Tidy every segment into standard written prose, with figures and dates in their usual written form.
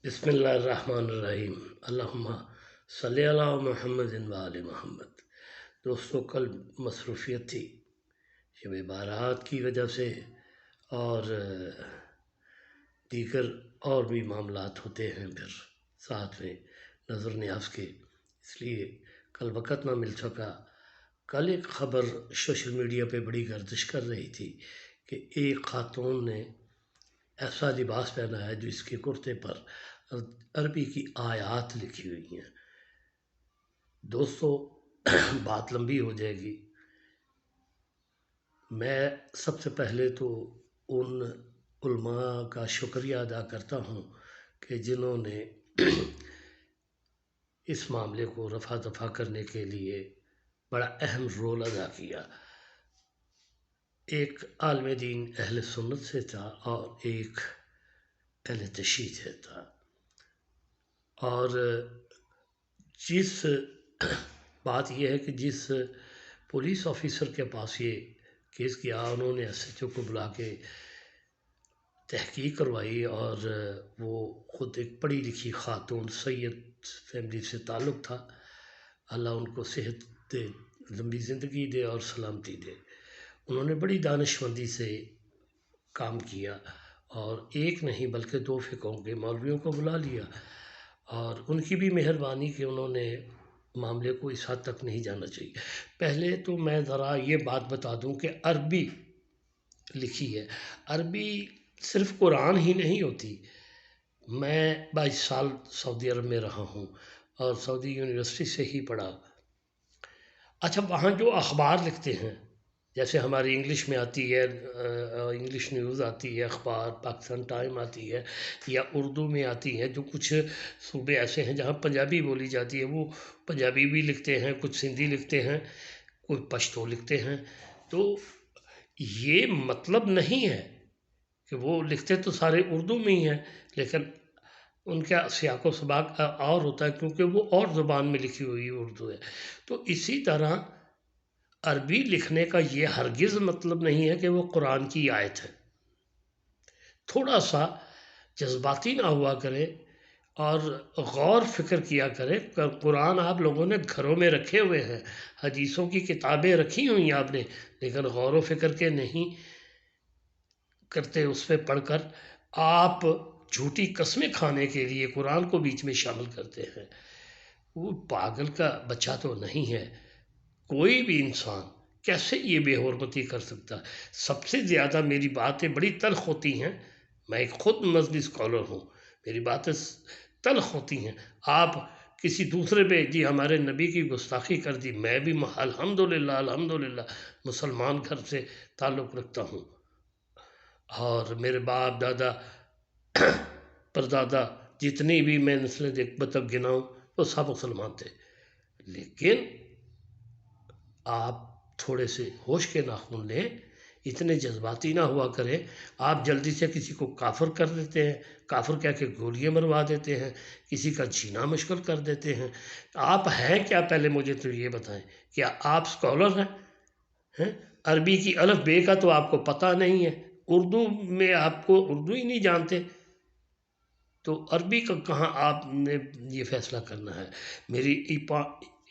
बिस्मिल्लाहिर्रहमानिर्रहीम। अल्लाहुम्मा सल्ली अला मुहम्मद व आले मोहम्मद। दोस्तों, कल मसरूफ़ियत थी शब बारात की वजह से, और दीगर और भी मामलात होते हैं फिर साथ में नज़र न्याज़ के, इसलिए कल वक़्त ना मिल सका। कल एक ख़बर सोशल मीडिया पे बड़ी गर्दिश कर रही थी कि एक ख़ातून ने ऐसा लिबास पहना है जिसके कुर्ते पर अरबी की आयत लिखी हुई हैं। दोस्तों, बात लंबी हो जाएगी। मैं सबसे पहले तो उन उलमा का शुक्रिया अदा करता हूँ कि जिन्होंने इस मामले को रफ़ा दफ़ा करने के लिए बड़ा अहम रोल अदा किया। एक आलिम दीन अहले सुन्नत से था और एक अहले तशय्युअ से था, और जिस बात यह है कि जिस पुलिस ऑफिसर के पास ये केस किया, उन्होंने SHO को बुला के तहकीक करवाई, और वो ख़ुद एक पढ़ी लिखी ख़ातून, सैयद फैमिली से ताल्लुक़ था। अल्लाह उनको सेहत दे, लंबी ज़िंदगी दे और सलामती दे। उन्होंने बड़ी दानिशमंदी से काम किया और एक नहीं बल्कि 2 फ़िक़हों के मौलवियों को बुला लिया, और उनकी भी मेहरबानी कि उन्होंने मामले को इस हद तक नहीं जाना चाहिए। पहले तो मैं ज़रा ये बात बता दूं कि अरबी लिखी है। अरबी सिर्फ़ कुरान ही नहीं होती। मैं 22 साल सऊदी अरब में रहा हूँ और सऊदी यूनिवर्सिटी से ही पढ़ा। अच्छा, वहाँ जो अखबार लिखते हैं, जैसे हमारी इंग्लिश में आती है, इंग्लिश न्यूज़ आती है, अखबार पाकिस्तान टाइम आती है, या उर्दू में आती है। जो कुछ सूबे ऐसे हैं जहाँ पंजाबी बोली जाती है, वो पंजाबी भी लिखते हैं, कुछ सिंधी लिखते हैं, कुछ पश्तो लिखते हैं। तो ये मतलब नहीं है कि वो लिखते तो सारे उर्दू में ही हैं, लेकिन उनका सियाक़ो सबाक़ और होता है, क्योंकि वो और ज़ुबान में लिखी हुई उर्दू है। तो इसी तरह अरबी लिखने का ये हरगिज़ मतलब नहीं है कि वो कुरान की आयत है। थोड़ा सा जज्बाती ना हुआ करें और गौर फ़िक्र किया करें। कुरान आप लोगों ने घरों में रखे हुए हैं, हदीसों की किताबें रखी हुई हैं आपने, लेकिन गौर व फ़िक्र के नहीं करते। उस पर पढ़कर आप झूठी कस्में खाने के लिए कुरान को बीच में शामिल करते हैं। वो पागल का बच्चा तो नहीं है। कोई भी इंसान कैसे ये बेहुरमती कर सकता है? सबसे ज़्यादा मेरी बातें बड़ी तल्ख़ होती हैं। मैं एक ख़ुद मज़हबी स्कॉलर हूँ, मेरी बातें तल्ख़ होती हैं। आप किसी दूसरे पे जी हमारे नबी की गुस्ताखी कर दी। मैं भी अल्हम्दुलिल्लाह अल्हम्दुलिल्लाह मुसलमान घर से ताल्लुक़ रखता हूँ, और मेरे बाप दादा परदादा जितनी भी मैं नस्लें तक गिनाऊँ वो सब मुसलमान थे। लेकिन आप थोड़े से होश के नाखून लें, इतने जज्बाती ना हुआ करें। आप जल्दी से किसी को काफ़िर कर देते हैं, काफ़िर कह के गोलियाँ मरवा देते हैं, किसी का जीना मुश्किल कर देते हैं। आप हैं क्या, पहले मुझे तो ये बताएं। क्या आप स्कॉलर हैं? अरबी की अलिफ बे का तो आपको पता नहीं है, उर्दू में आपको उर्दू ही नहीं जानते, तो अरबी का कहाँ आपने ये फ़ैसला करना है। मेरी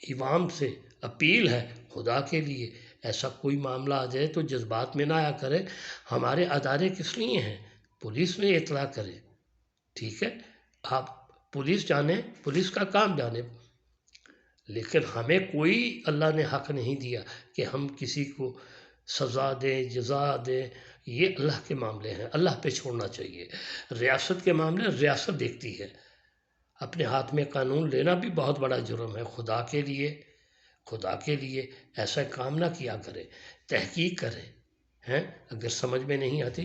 इवाम से अपील है, खुदा के लिए ऐसा कोई मामला आ जाए तो जज्बात में ना आया करें। हमारे अदारे किस लिए हैं? पुलिस में इतला करें, ठीक है? आप पुलिस जाने, पुलिस का काम जाने, लेकिन हमें कोई अल्लाह ने हक़ नहीं दिया कि हम किसी को सज़ा दें, जज़ा दें। ये अल्लाह के मामले हैं, अल्लाह पे छोड़ना चाहिए। रियासत के मामले रियासत देखती है। अपने हाथ में कानून लेना भी बहुत बड़ा जुर्म है। खुदा के लिए ऐसा काम ना किया करें, तहकीक करें। हैं, अगर समझ में नहीं आती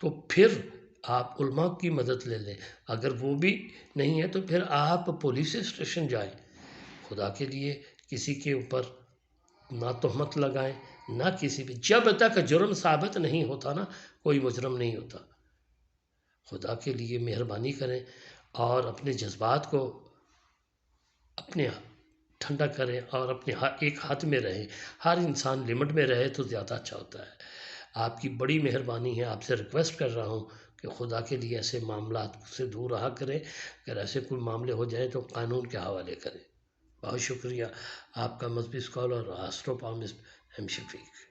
तो फिर आप उलमा की मदद ले लें। अगर वो भी नहीं है तो फिर आप पुलिस स्टेशन जाएं। खुदा के लिए किसी के ऊपर ना तोहमत लगाएं, ना किसी भी, जब तक जुर्म साबित नहीं होता ना, कोई मुजरम नहीं होता। खुदा के लिए मेहरबानी करें और अपने जज्बात को अपने ठंडा करें और अपने एक हाथ में रहें। हर इंसान लिमिट में रहे तो ज़्यादा अच्छा होता है। आपकी बड़ी मेहरबानी है, आपसे रिक्वेस्ट कर रहा हूँ, کہ خدا کے لیے ایسے معاملات سے دور رہا کریں، اگر ایسے کوئی معاملے ہو جائیں تو قانون کے حوالے کریں۔ بہت شکریہ آپ کا مذہبی اسکالر آسٹرو پامسٹ ایم شفیق۔